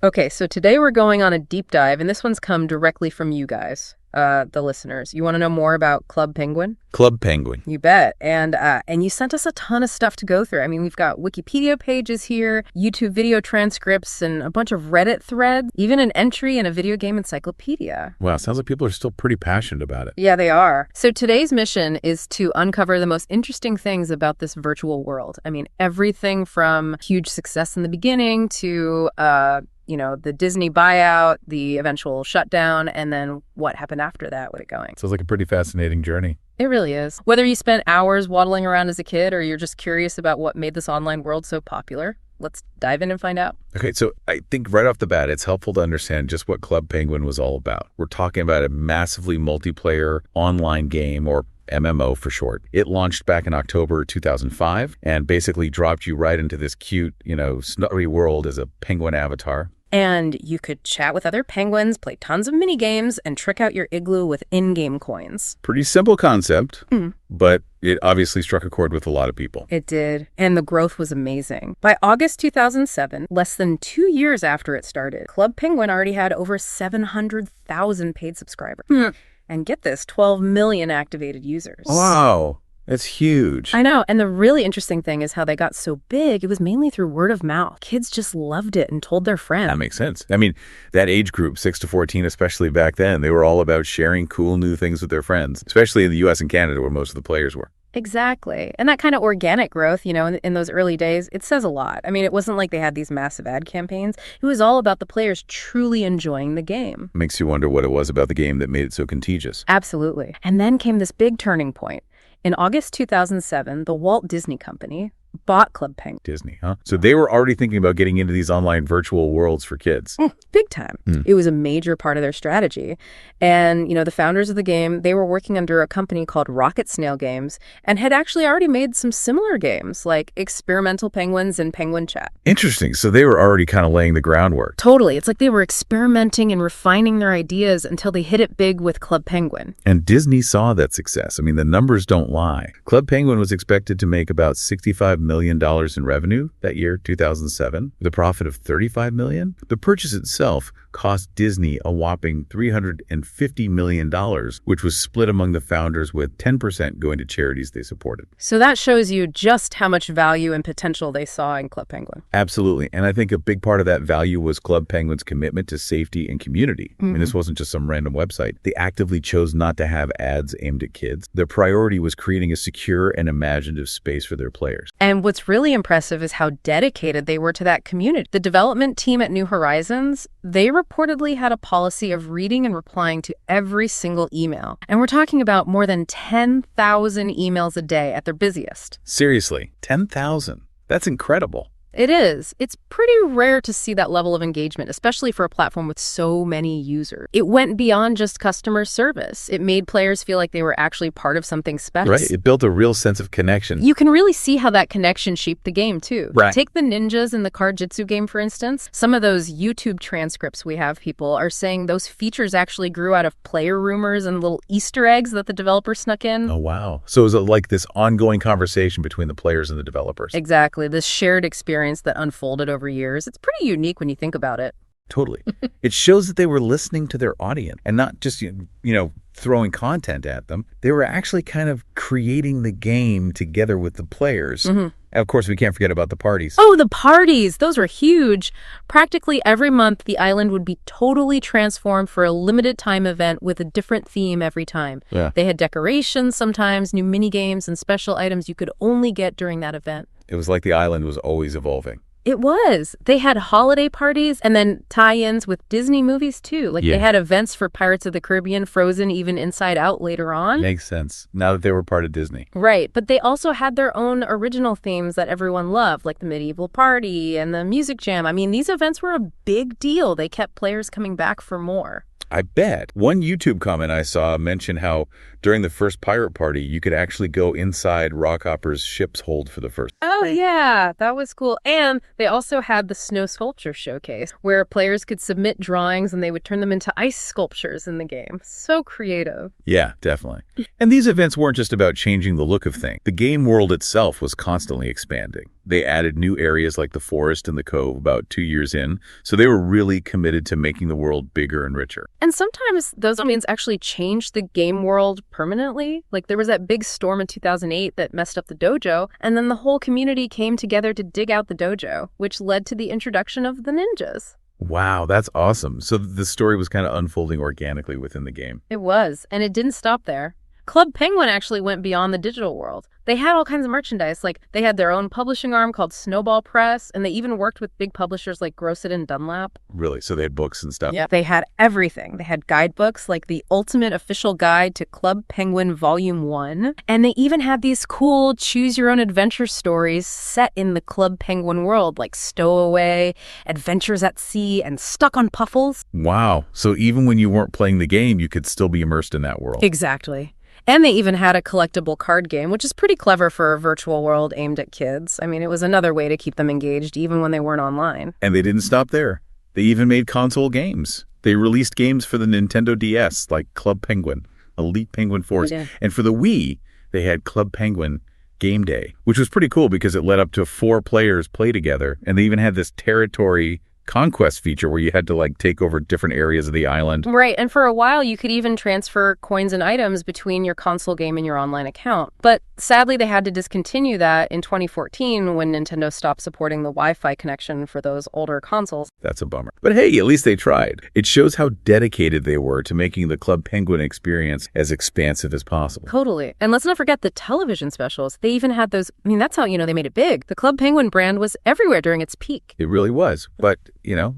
Okay, so today we're going on a deep dive, and this one's come directly from you guys, the listeners. You want to know more about Club Penguin? Club Penguin. You bet. And you sent us a ton of stuff to go through. I mean, we've got Wikipedia pages here, YouTube video transcripts, and a bunch of Reddit threads, even an entry in a video game encyclopedia. Wow, sounds like people are still pretty passionate about it. Yeah, they are. So today's mission is to uncover the most interesting things about this virtual world. I mean, everything from huge success in the beginning to the Disney buyout, the eventual shutdown, and then what happened after that with it going. Sounds like a pretty fascinating journey. It really is. Whether you spent hours waddling around as a kid or you're just curious about what made this online world so popular, let's dive in and find out. Okay, so I think right off the bat, it's helpful to understand just what Club Penguin was all about. We're talking about a massively multiplayer online game, or MMO for short. It launched back in October 2005 and basically dropped you right into this cute, snuggery world as a penguin avatar. And you could chat with other penguins, play tons of mini games, and trick out your igloo with in-game coins. Pretty simple concept, but it obviously struck a chord with a lot of people. It did, and the growth was amazing. By August 2007, less than 2 years after it started, Club Penguin already had over 700,000 paid subscribers. And get this, 12 million activated users. Wow. That's huge. I know. And the really interesting thing is how they got so big. It was mainly through word of mouth. Kids just loved it and told their friends. That makes sense. I mean, that age group, 6 to 14, especially back then, they were all about sharing cool new things with their friends, especially in the US and Canada where most of the players were. Exactly. And that kind of organic growth, in those early days, it says a lot. I mean, it wasn't like they had these massive ad campaigns. It was all about the players truly enjoying the game. Makes you wonder what it was about the game that made it so contagious. Absolutely. And then came this big turning point. In August 2007, the Walt Disney Company bought Club Penguin. Disney, huh? So they were already thinking about getting into these online virtual worlds for kids. Big time. It was a major part of their strategy. And, the founders of the game, they were working under a company called Rocket Snail Games and had actually already made some similar games like Experimental Penguins and Penguin Chat. Interesting. So they were already kind of laying the groundwork. Totally. It's like they were experimenting and refining their ideas until they hit it big with Club Penguin. And Disney saw that success. I mean, the numbers don't lie. Club Penguin was expected to make about $65 million in revenue that year, 2007, with a profit of $35 million. The purchase itself cost Disney a whopping $350 million, which was split among the founders with 10% going to charities they supported. So that shows you just how much value and potential they saw in Club Penguin. Absolutely. And I think a big part of that value was Club Penguin's commitment to safety and community. I mean, this wasn't just some random website. They actively chose not to have ads aimed at kids. Their priority was creating a secure and imaginative space for their players. And what's really impressive is how dedicated they were to that community. The development team at New Horizons, they reportedly had a policy of reading and replying to every single email. And we're talking about more than 10,000 emails a day at their busiest. Seriously, 10,000. That's incredible. It is. It's pretty rare to see that level of engagement, especially for a platform with so many users. It went beyond just customer service. It made players feel like they were actually part of something special. Right. It built a real sense of connection. You can really see how that connection shaped the game, too. Right. Take the ninjas in the Card Jitsu game, for instance. Some of those YouTube transcripts we have, people are saying those features actually grew out of player rumors and little Easter eggs that the developer snuck in. Oh, wow. So is it like this ongoing conversation between the players and the developers? Exactly. This shared experience that unfolded over years. It's pretty unique when you think about it. Totally. It shows that they were listening to their audience and not just, throwing content at them. They were actually kind of creating the game together with the players. And of course, we can't forget about the parties. Oh, the parties. Those were huge. Practically every month, the island would be totally transformed for a limited time event with a different theme every time. Yeah. They had decorations, sometimes new mini games and special items you could only get during that event. It was like the island was always evolving. It was. They had holiday parties and then tie-ins with Disney movies, too. They had events for Pirates of the Caribbean, Frozen, even Inside Out later on. Makes sense. Now that they were part of Disney. Right. But they also had their own original themes that everyone loved, like the medieval party and the music jam. I mean, these events were a big deal. They kept players coming back for more. I bet. One YouTube comment I saw mentioned how During the first pirate party, you could actually go inside Rockhopper's ship's hold for the first. Oh, yeah, that was cool. And they also had the Snow Sculpture Showcase, where players could submit drawings and they would turn them into ice sculptures in the game. So creative. Yeah, definitely. And these events weren't just about changing the look of things. The game world itself was constantly expanding. They added new areas like the forest and the cove about 2 years in, so they were really committed to making the world bigger and richer. And sometimes those events actually changed the game world permanently. Like there was that big storm in 2008 that messed up the dojo, and then the whole community came together to dig out the dojo, which led to the introduction of the ninjas. Wow, that's awesome. So the story was kind of unfolding organically within the game. It was, and it didn't stop there. Club Penguin actually went beyond the digital world. They had all kinds of merchandise, like they had their own publishing arm called Snowball Press, and they even worked with big publishers like Grosset and Dunlap. Really? So they had books and stuff? Yeah, they had everything. They had guidebooks like the Ultimate Official Guide to Club Penguin Volume 1, and they even had these cool choose-your-own-adventure stories set in the Club Penguin world, like Stowaway, Adventures at Sea, and Stuck on Puffles. Wow. So even when you weren't playing the game, you could still be immersed in that world. Exactly. And they even had a collectible card game, which is pretty clever for a virtual world aimed at kids. I mean, it was another way to keep them engaged, even when they weren't online. And they didn't stop there. They even made console games. They released games for the Nintendo DS, like Club Penguin, Elite Penguin Force. Yeah. And for the Wii, they had Club Penguin Game Day, which was pretty cool because it let up to 4 players play together. And they even had this territory conquest feature where you had to like take over different areas of the island. Right, and for a while you could even transfer coins and items between your console game and your online account. But sadly they had to discontinue that in 2014 when Nintendo stopped supporting the Wi-Fi connection for those older consoles. That's a bummer. But hey, at least they tried. It shows how dedicated they were to making the Club Penguin experience as expansive as possible. Totally. And let's not forget the television specials. They even had those, that's how, they made it big. The Club Penguin brand was everywhere during its peak. It really was. But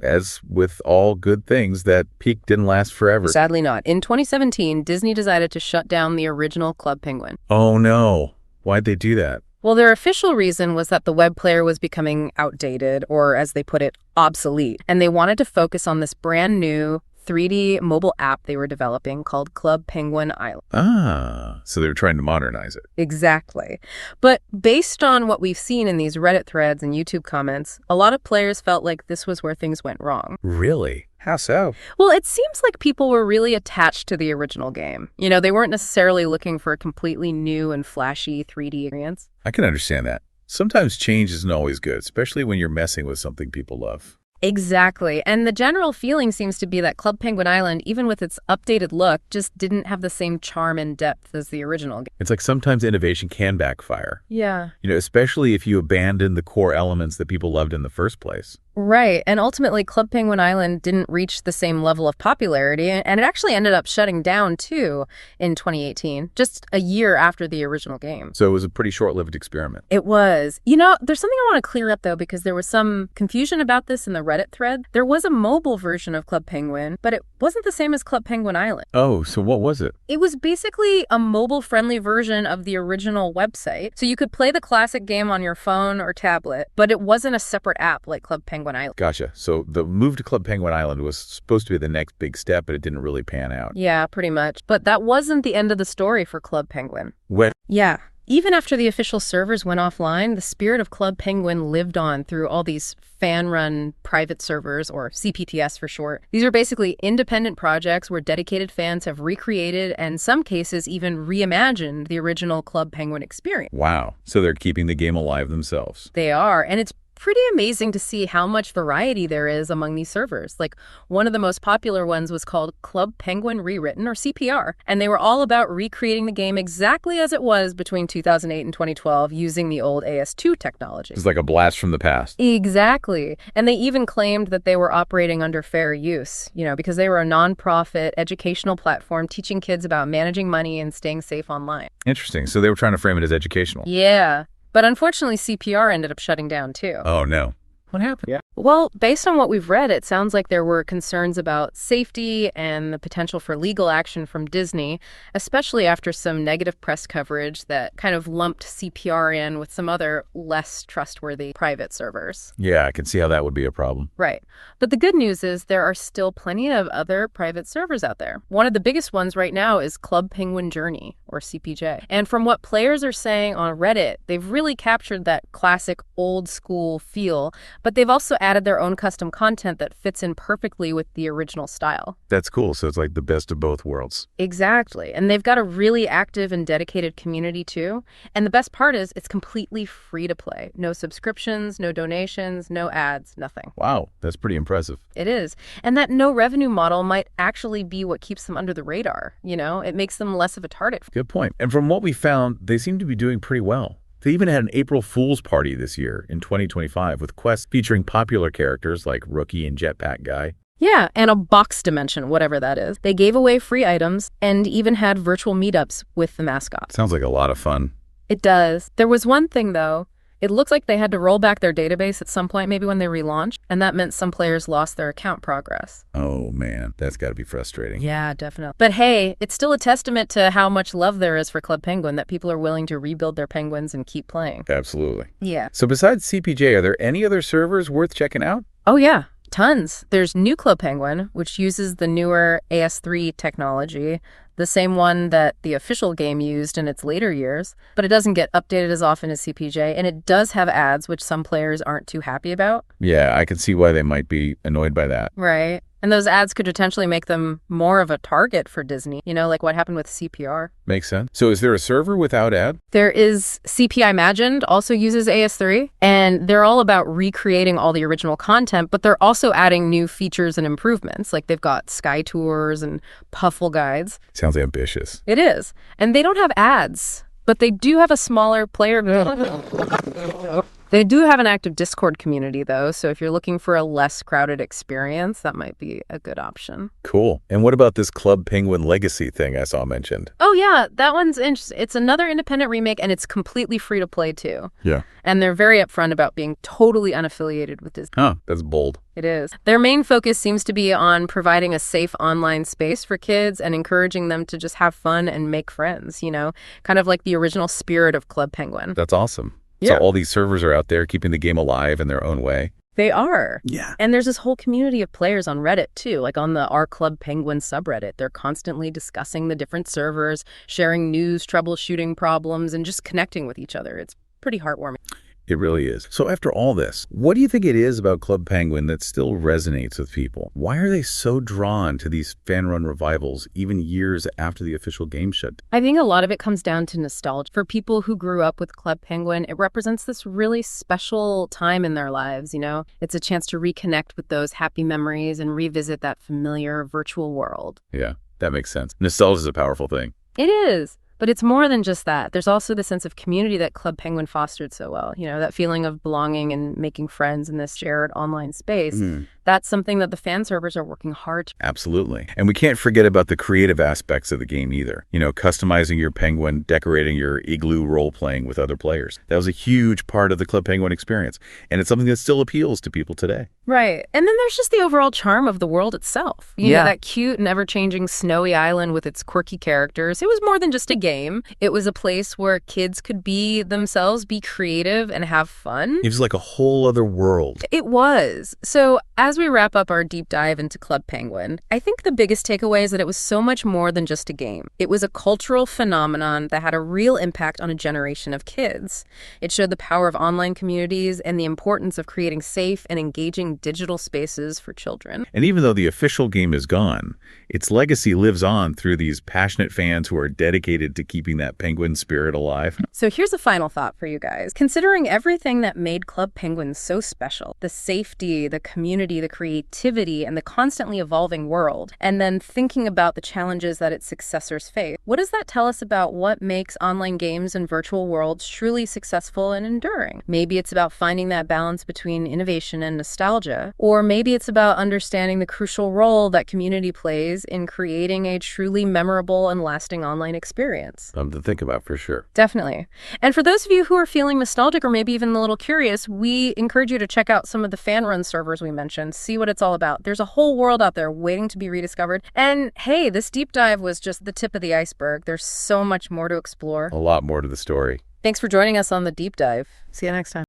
as with all good things, that peak didn't last forever. Sadly not. In 2017, Disney decided to shut down the original Club Penguin. Oh, no. Why'd they do that? Well, their official reason was that the web player was becoming outdated, or as they put it, obsolete. And they wanted to focus on this brand new 3D mobile app they were developing called Club Penguin Island. Ah, so they were trying to modernize it. Exactly. But based on what we've seen in these Reddit threads and YouTube comments, a lot of players felt like this was where things went wrong. Really? How so? Well, it seems like people were really attached to the original game. They weren't necessarily looking for a completely new and flashy 3D experience. I can understand that. Sometimes change isn't always good, especially when you're messing with something people love. Exactly. And the general feeling seems to be that Club Penguin Island, even with its updated look, just didn't have the same charm and depth as the original game. It's like sometimes innovation can backfire. Yeah. Especially if you abandon the core elements that people loved in the first place. Right. And ultimately, Club Penguin Island didn't reach the same level of popularity, and it actually ended up shutting down, too, in 2018, just a year after the original game. So it was a pretty short-lived experiment. It was. There's something I want to clear up, though, because there was some confusion about this in the Reddit thread. There was a mobile version of Club Penguin, but it wasn't the same as Club Penguin Island. Oh, so what was it? It was basically a mobile-friendly version of the original website. So you could play the classic game on your phone or tablet, but it wasn't a separate app like Club Penguin Island. Gotcha. So the move to Club Penguin Island was supposed to be the next big step, but it didn't really pan out. Yeah, pretty much. But that wasn't the end of the story for Club Penguin. What? Yeah. Even after the official servers went offline, the spirit of Club Penguin lived on through all these fan-run private servers, or CPTS for short. These are basically independent projects where dedicated fans have recreated and in some cases even reimagined the original Club Penguin experience. Wow. So they're keeping the game alive themselves. They are, and it's pretty amazing to see how much variety there is among these servers. Like, one of the most popular ones was called Club Penguin Rewritten, or CPR, and they were all about recreating the game exactly as it was between 2008 and 2012 using the old AS2 technology. It's like a blast from the past. Exactly. And they even claimed that they were operating under fair use, because they were a nonprofit educational platform teaching kids about managing money and staying safe online. Interesting. So they were trying to frame it as educational. Yeah. But unfortunately, CPR ended up shutting down, too. Oh, no. What happened? Yeah. Well, based on what we've read, it sounds like there were concerns about safety and the potential for legal action from Disney, especially after some negative press coverage that kind of lumped CPR in with some other less trustworthy private servers. Yeah, I can see how that would be a problem. Right. But the good news is there are still plenty of other private servers out there. One of the biggest ones right now is Club Penguin Journey, or CPJ. And from what players are saying on Reddit, they've really captured that classic old school feel, but they've also added their own custom content that fits in perfectly with the original style. That's cool. So it's like the best of both worlds. Exactly. And they've got a really active and dedicated community too. And the best part is it's completely free to play. No subscriptions, no donations, no ads, nothing. Wow, that's pretty impressive. It is. And that no revenue model might actually be what keeps them under the radar. You know, it makes them less of a target. Good point. And from what we found, they seem to be doing pretty well. They even had an April Fool's party this year in 2025 with quests featuring popular characters like Rookie and Jetpack Guy. Yeah, and a box dimension, whatever that is. They gave away free items and even had virtual meetups with the mascot. Sounds like a lot of fun. It does. There was one thing, though. It looks like they had to roll back their database at some point, maybe when they relaunched, and that meant some players lost their account progress. Oh, man, that's got to be frustrating. Yeah, definitely. But hey, it's still a testament to how much love there is for Club Penguin that people are willing to rebuild their penguins and keep playing. Absolutely. Yeah. So besides CPJ, are there any other servers worth checking out? Oh, yeah. Tons. There's New Club Penguin, which uses the newer AS3 technology, the same one that the official game used in its later years, but it doesn't get updated as often as CPJ, and it does have ads, which some players aren't too happy about. Yeah, I can see why they might be annoyed by that. Right. And those ads could potentially make them more of a target for Disney, you know, like what happened with CPR. Makes sense. So is there a server without ad? There is CPI Imagined, also uses AS3, and they're all about recreating all the original content, but they're also adding new features and improvements. Like they've got sky tours and puffle guides. Sounds ambitious. It is. And they don't have ads, but they do have a smaller player. They do have an active Discord community, though, so if you're looking for a less crowded experience, that might be a good option. Cool. And what about this Club Penguin Legacy thing I saw mentioned? Oh, yeah, that one's interesting. It's another independent remake, and it's completely free to play, too. Yeah. And they're very upfront about being totally unaffiliated with Disney. Huh, that's bold. It is. Their main focus seems to be on providing a safe online space for kids and encouraging them to just have fun and make friends, you know, kind of like the original spirit of Club Penguin. That's awesome. Yeah. So all these servers are out there keeping the game alive in their own way. They are. Yeah. And there's this whole community of players on Reddit, too, like on the Our Club Penguin subreddit. They're constantly discussing the different servers, sharing news, troubleshooting problems, and just connecting with each other. It's pretty heartwarming. It really is. So after all this, what do you think it is about Club Penguin that still resonates with people? Why are they so drawn to these fan-run revivals even years after the official game shut down? I think a lot of it comes down to nostalgia. For people who grew up with Club Penguin, it represents this really special time in their lives, you know? It's a chance to reconnect with those happy memories and revisit that familiar virtual world. Yeah, that makes sense. Nostalgia is a powerful thing. It is. But it's more than just that. There's also the sense of community that Club Penguin fostered so well. You know, that feeling of belonging and making friends in this shared online space. That's something that the fan servers are working hard to. Absolutely. And we can't forget about the creative aspects of the game either. You know, customizing your penguin, decorating your igloo role-playing with other players. That was a huge part of the Club Penguin experience. And it's something that still appeals to people today. Right. And then there's just the overall charm of the world itself. You know, that cute and ever-changing snowy island with its quirky characters. It was more than just a game. It was a place where kids could be themselves, be creative, and have fun. It was like a whole other world. It was. So as we wrap up our deep dive into Club Penguin, I think the biggest takeaway is that it was so much more than just a game. It was a cultural phenomenon that had a real impact on a generation of kids. It showed the power of online communities and the importance of creating safe and engaging digital spaces for children. And even though the official game is gone, its legacy lives on through these passionate fans who are dedicated to keeping that penguin spirit alive. So here's a final thought for you guys. Considering everything that made Club Penguin so special, the safety, the community, the creativity, and the constantly evolving world, and then thinking about the challenges that its successors face. What does that tell us about what makes online games and virtual worlds truly successful and enduring? Maybe it's about finding that balance between innovation and nostalgia, or maybe it's about understanding the crucial role that community plays in creating a truly memorable and lasting online experience. Something to think about for sure. Definitely. And for those of you who are feeling nostalgic or maybe even a little curious, we encourage you to check out some of the fan-run servers we mentioned, see what it's all about. There's a whole world out there waiting to be rediscovered. And hey, this deep dive was just the tip of the iceberg. There's so much more to explore. A lot more to the story. Thanks for joining us on the deep dive. See you next time.